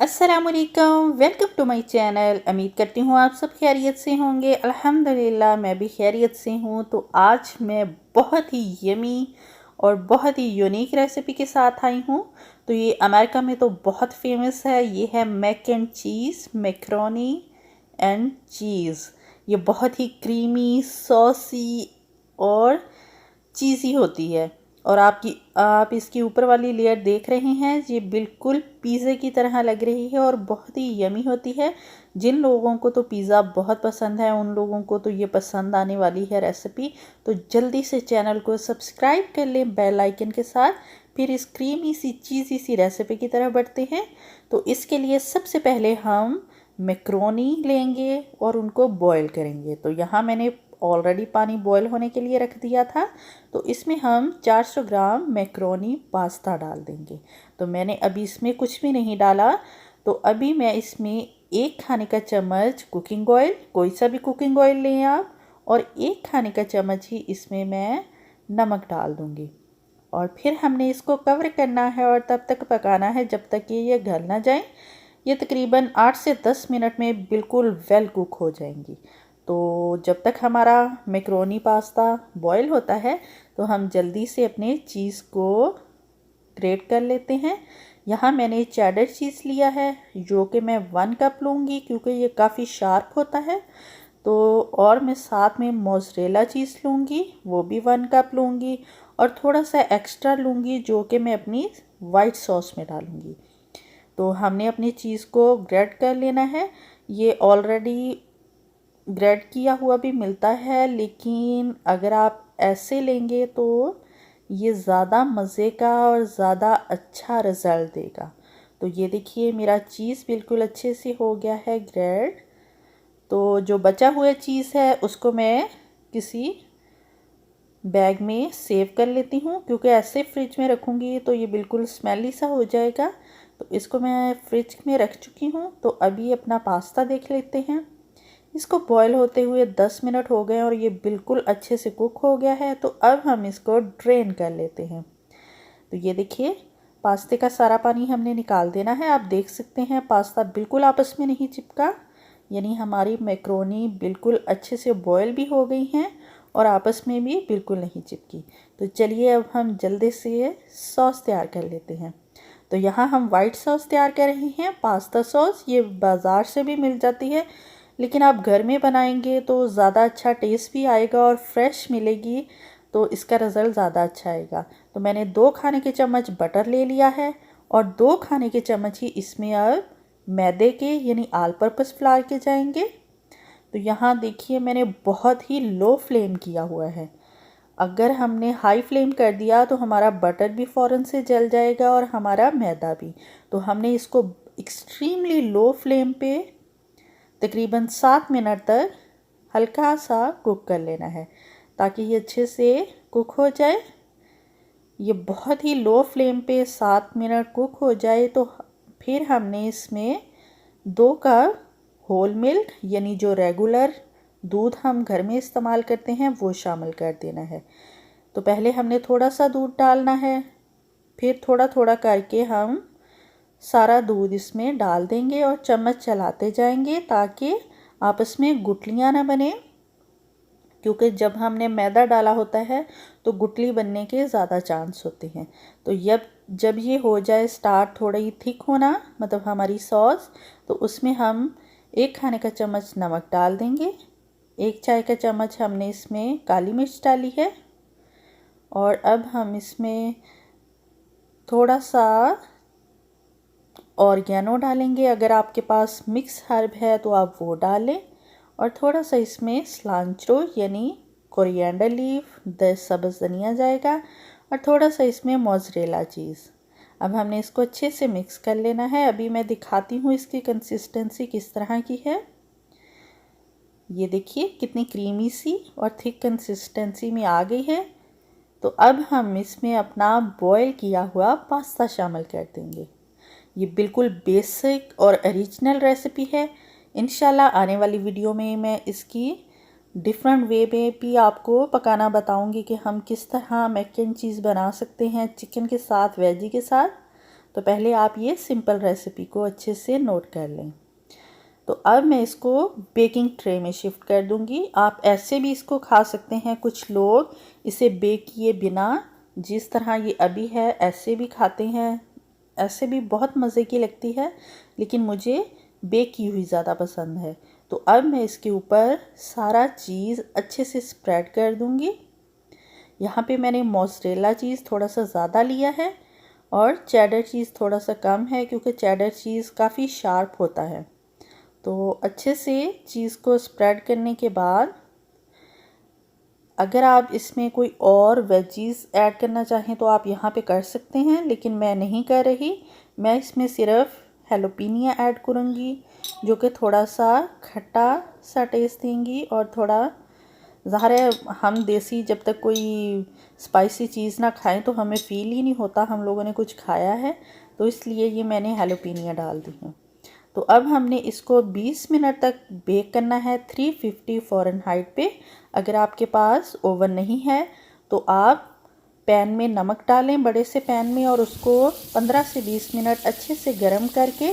अस्सलामुअलैकुम, welcome to my channel. उम्मीद करती हूँ आप सब खैरियत से होंगे। अल्हम्दुलिल्लाह मैं भी खैरियत से हूँ। तो आज मैं बहुत ही यमी और बहुत ही यूनिक रेसिपी के साथ आई हूँ। तो ये अमेरिका में तो बहुत फेमस है। ये है mac and cheese, macaroni and cheese. ये बहुत ही क्रीमी, सॉसी और चीज़ी होती है। और आप इसकी ऊपर वाली लेयर देख रहे हैं, ये बिल्कुल पिज़्ज़े की तरह लग रही है और बहुत ही यमी होती है। जिन लोगों को तो पिज़्ज़ा बहुत पसंद है, उन लोगों को तो ये पसंद आने वाली है रेसिपी। तो जल्दी से चैनल को सब्सक्राइब कर लें बेल आइकन के साथ। फिर इस क्रीमी सी चीज़ी सी रेसिपी की तरफ बढ़ते हैं। तो इसके लिए सबसे पहले हम मैक्रोनी लेंगे और उनको बॉईल करेंगे। तो यहाँ मैंने ऑलरेडी पानी बॉईल होने के लिए रख दिया था। तो इसमें हम 400 ग्राम मैक्रोनी पास्ता डाल देंगे। तो मैंने अभी इसमें कुछ भी नहीं डाला। तो अभी मैं इसमें 1 खाने का चम्मच कुकिंग ऑयल, कोई सा भी कुकिंग ऑयल लें आप, और 1 खाने का चम्मच ही इसमें मैं नमक डाल दूँगी। और फिर हमने इसको कवर करना है और तब तक पकाना है जब तक कि ये गल ना जाए। ये तकरीबन 8 से 10 मिनट में बिल्कुल वेल कुक हो जाएंगी। तो जब तक हमारा मैक्रोनी पास्ता बॉईल होता है, तो हम जल्दी से अपने चीज़ को ग्रेट कर लेते हैं। यहाँ मैंने चेडर चीज़ लिया है, जो कि मैं 1 कप लूँगी क्योंकि ये काफ़ी शार्प होता है। तो और मैं साथ में मोज़रेला चीज़ लूँगी, वो भी 1 कप लूँगी। और थोड़ा सा एक्स्ट्रा लूँगी जो कि मैं अपनी वाइट सॉस में डालूँगी। तो हमने अपनी चीज़ को ग्रेट कर लेना है। ये ऑलरेडी ग्रेट किया हुआ भी मिलता है, लेकिन अगर आप ऐसे लेंगे तो ये ज़्यादा मज़े का और ज़्यादा अच्छा रिज़ल्ट देगा। तो ये देखिए मेरा चीज़ बिल्कुल अच्छे से हो गया है ग्रेट। तो जो बचा हुआ चीज़ है उसको मैं किसी बैग में सेव कर लेती हूँ, क्योंकि ऐसे फ्रिज में रखूँगी तो ये बिल्कुल स्मेली सा हो जाएगा। तो इसको मैं फ्रिज में रख चुकी हूँ। तो अभी अपना पास्ता देख लेते हैं। इसको बॉईल होते हुए 10 मिनट हो गए और ये बिल्कुल अच्छे से कुक हो गया है। तो अब हम इसको ड्रेन कर लेते हैं। तो ये देखिए पास्ते का सारा पानी हमने निकाल देना है। आप देख सकते हैं पास्ता बिल्कुल आपस में नहीं चिपका, यानी हमारी मैक्रोनी बिल्कुल अच्छे से बॉईल भी हो गई हैं और आपस में भी बिल्कुल नहीं चिपकी। तो चलिए अब हम जल्दी से सॉस तैयार कर लेते हैं। तो यहाँ हम वाइट सॉस तैयार कर रहे हैं, पास्ता सॉस। ये बाज़ार से भी मिल जाती है, लेकिन आप घर में बनाएंगे तो ज़्यादा अच्छा टेस्ट भी आएगा और फ्रेश मिलेगी, तो इसका रिज़ल्ट ज़्यादा अच्छा आएगा। तो मैंने 2 खाने के चम्मच बटर ले लिया है और 2 खाने के चम्मच ही इसमें अब मैदे के यानी ऑल पर्पस फ्लावर के जाएंगे। तो यहाँ देखिए मैंने बहुत ही लो फ्लेम किया हुआ है। अगर हमने हाई फ्लेम कर दिया तो हमारा बटर भी फ़ौरन से जल जाएगा और हमारा मैदा भी। तो हमने इसको एक्सट्रीमली लो फ्लेम पे तकरीबन 7 मिनट तक हल्का सा कुक कर लेना है, ताकि ये अच्छे से कुक हो जाए। ये बहुत ही लो फ्लेम पे 7 मिनट कुक हो जाए तो फिर हमने इसमें 2 कप होल मिल्क यानी जो रेगुलर दूध हम घर में इस्तेमाल करते हैं वो शामिल कर देना है। तो पहले हमने थोड़ा सा दूध डालना है, फिर थोड़ा थोड़ा करके हम सारा दूध इसमें डाल देंगे और चम्मच चलाते जाएंगे ताकि आपस में गुठलियाँ ना बने, क्योंकि जब हमने मैदा डाला होता है तो गुठली बनने के ज़्यादा चांस होते हैं। तो जब ये हो जाए स्टार्ट थोड़ी थिक होना, मतलब हमारी सॉस, तो उसमें हम 1 खाने का चम्मच नमक डाल देंगे। 1 चाय का चम्मच हमने इसमें काली मिर्च डाली है। और अब हम इसमें थोड़ा सा ऑर्गेनो डालेंगे। अगर आपके पास मिक्स हर्ब है तो आप वो डालें। और थोड़ा सा इसमें सिलांट्रो यानी कोरिएंडर लीफ, 10 सब्ज़ धनिया जाएगा। और थोड़ा सा इसमें मोज़रेला चीज़। अब हमने इसको अच्छे से मिक्स कर लेना है। अभी मैं दिखाती हूँ इसकी कंसिस्टेंसी किस तरह की है। ये देखिए कितनी क्रीमी सी और थिक कंसिस्टेंसी में आ गई है। तो अब हम इसमें अपना बॉईल किया हुआ पास्ता शामिल कर देंगे। ये बिल्कुल बेसिक और ओरिजिनल रेसिपी है। इंशाल्लाह आने वाली वीडियो में मैं इसकी डिफरेंट वे में भी आपको पकाना बताऊंगी कि हम किस तरह मैक एंड चीज़ बना सकते हैं चिकन के साथ, वेजी के साथ। तो पहले आप ये सिंपल रेसिपी को अच्छे से नोट कर लें। तो अब मैं इसको बेकिंग ट्रे में शिफ्ट कर दूंगी। आप ऐसे भी इसको खा सकते हैं, कुछ लोग इसे बेक किए बिना जिस तरह ये अभी है ऐसे भी खाते हैं, ऐसे भी बहुत मज़े की लगती है, लेकिन मुझे बेक की हुई ज़्यादा पसंद है। तो अब मैं इसके ऊपर सारा चीज़ अच्छे से स्प्रेड कर दूंगी। यहाँ पे मैंने मोज़रेला चीज़ थोड़ा सा ज़्यादा लिया है और चेडर चीज़ थोड़ा सा कम है, क्योंकि चेडर चीज़ काफ़ी शार्प होता है। तो अच्छे से चीज़ को स्प्रेड करने के बाद अगर आप इसमें कोई और वेजीज़ ऐड करना चाहें तो आप यहाँ पे कर सकते हैं, लेकिन मैं नहीं कर रही। मैं इसमें सिर्फ हेलोपिनिया ऐड करूँगी, जो कि थोड़ा सा खट्टा सा टेस्ट देंगी। और थोड़ा ज़ाहिर है हम देसी जब तक कोई स्पाइसी चीज़ ना खाएं तो हमें फ़ील ही नहीं होता हम लोगों ने कुछ खाया है, तो इसलिए ये मैंने हेलोपिनिया डाल दी है। तो अब हमने इसको 20 मिनट तक बेक करना है 350 फ़ारेनहाइट पे। अगर आपके पास ओवन नहीं है तो आप पैन में नमक डालें, बड़े से पैन में, और उसको 15 से 20 मिनट अच्छे से गर्म करके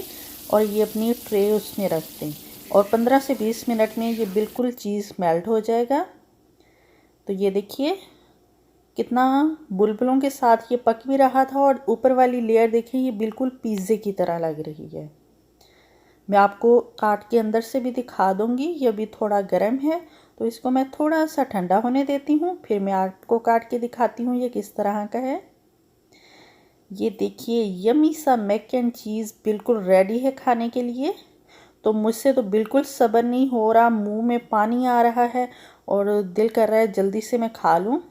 और ये अपनी ट्रे उसमें रख दें। और 15 से 20 मिनट में ये बिल्कुल चीज़ मेल्ट हो जाएगा। तो ये देखिए कितना बुलबुलों के साथ ये पक भी रहा था, और ऊपर वाली लेयर देखिए ये बिल्कुल पिज़्ज़े की तरह लग रही है। मैं आपको काट के अंदर से भी दिखा दूंगी। ये अभी थोड़ा गर्म है तो इसको मैं थोड़ा सा ठंडा होने देती हूँ, फिर मैं आपको काट के दिखाती हूँ ये किस तरह का है। ये देखिए यमी सा मैक एंड चीज़ बिल्कुल रेडी है खाने के लिए। तो मुझसे तो बिल्कुल सब्र नहीं हो रहा, मुंह में पानी आ रहा है और दिल कर रहा है जल्दी से मैं खा लूँ।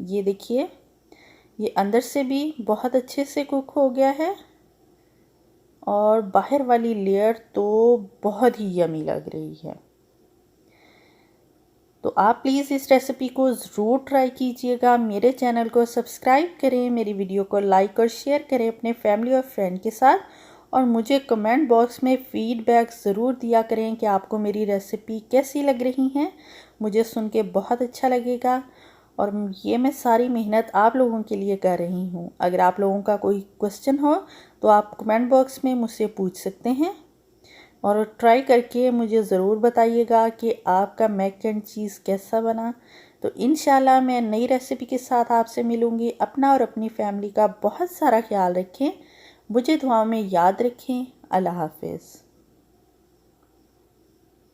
ये देखिए ये अंदर से भी बहुत अच्छे से कुक हो गया है और बाहर वाली लेयर तो बहुत ही यमी लग रही है। तो आप प्लीज़ इस रेसिपी को ज़रूर ट्राई कीजिएगा। मेरे चैनल को सब्सक्राइब करें, मेरी वीडियो को लाइक और शेयर करें अपने फैमिली और फ्रेंड के साथ, और मुझे कमेंट बॉक्स में फ़ीडबैक ज़रूर दिया करें कि आपको मेरी रेसिपी कैसी लग रही हैं। मुझे सुन के बहुत अच्छा लगेगा और ये मैं सारी मेहनत आप लोगों के लिए कर रही हूँ। अगर आप लोगों का कोई क्वेश्चन हो तो आप कमेंट बॉक्स में मुझसे पूछ सकते हैं, और ट्राई करके मुझे ज़रूर बताइएगा कि आपका मैक एंड चीज़ कैसा बना। तो इंशाल्लाह मैं नई रेसिपी के साथ आपसे मिलूँगी। अपना और अपनी फैमिली का बहुत सारा ख्याल रखें, मुझे दुआओं में याद रखें। अल्लाह हाफ़िज़।